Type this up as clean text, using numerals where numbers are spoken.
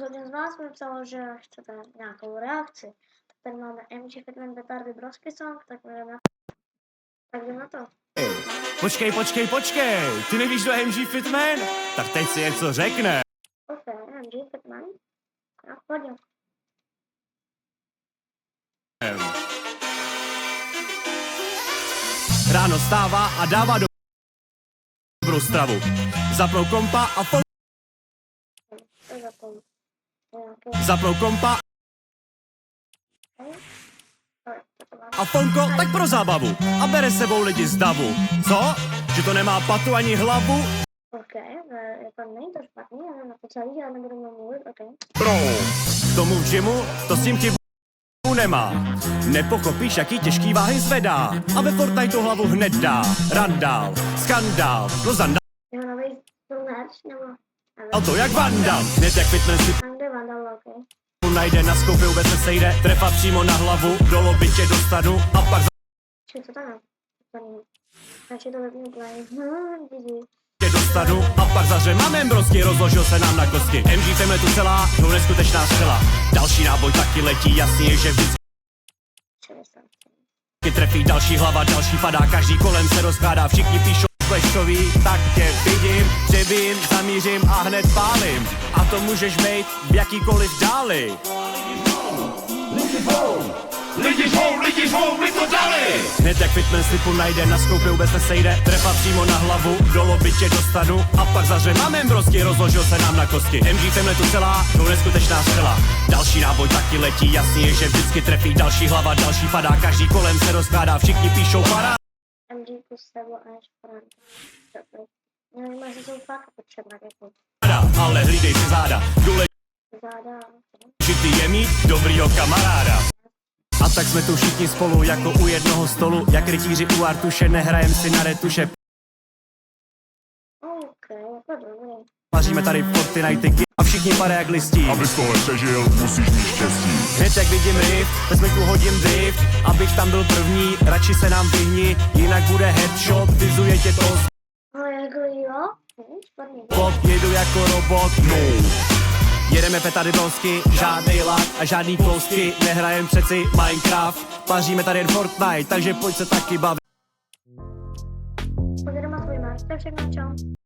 Jeden z vás mi psal, že chcete nějakou reakci. Tak tady máme MG Fitman Betardy Brosky song, tak jdeme na to. Počkej, ty nevíš, kdo je MG Fitman? Tak teď si něco řekne. OK, MG Fitman. No, pojďme. Ráno stává a dává dobrou stravu. Zapnou kompa a fonko tak pro zábavu. A bere sebou lidi z davu. Co? Že to nemá patu ani hlavu? OK, to není to špatný, ale na to celý, ale nebudu mluvit, OK. Pro. K tomu v gymu to s tím chybu nemá. Nepochopíš, jaký těžký váhy zvedá. A ve Fortniteu hlavu hned dá. Randál, skandál, no zandál. Jeho nový merch, nebo... A to jak vandal. Hned jak fitness si Kde vandal, OK. najde, na skoupě vůbec se sejde. Trefa přímo na hlavu, do lobby tě dostanu. A pak Či co tam je? Takže to vypnu play. tě dostanu. A pak zaře máme brosky, rozložil se nám na kosti. MG Femle tu celá, no neskutečná střela. Další náboj taky letí, jasný je, že vždycky 60. trefí další hlava, další padá, každý kolem se rozkládá, všichni píšou fleštový, tak tě vidím, přebím, zamířím a hned pálím. A to můžeš mít v jakýkoliv dáli. Lidi žvou, my to dali! Hned jak fitman slipu najde, na skoupě vůbec se sejde, trefa přímo na hlavu, do lobby tě dostanu. A pak zaře máme brosky, rozložil se nám na kosti. MG Femle tu celá, no neskutečná střela. Další náboj taky letí, jasný je, že vždycky trefí další hlava, další padá, každý kolem se rozkládá, všichni píšou pará. MG plus Sebo a Šporán. Nevím, jestli jsou fakt potřebné, jako Ale hlídej si záda, záda. důležitý je mít dobrýho kamaráda. A tak jsme tu všichni spolu, jako u jednoho stolu, jak rytíři u Artuše, nehrajem si na retuše. OK, jako dobrý. Paříme tady Fortnite a všichni pade jak listí. Abys tohle přežil, musíš mít štěstí. Hned jak vidím riff, ve smyku hodím drift, abych tam byl první, radši se nám vyhni, jinak bude headshot, vyzuje tě to Ale jako jo, špatný. spot, jedu jako robot, no. Jedeme petady brosky, žádnej lak a žádný kousky, nehrajem přeci Minecraft, paříme tady jen Fortnite, takže pojď se taky bavit. Pojď doma svůj máš, to je všechno, čau.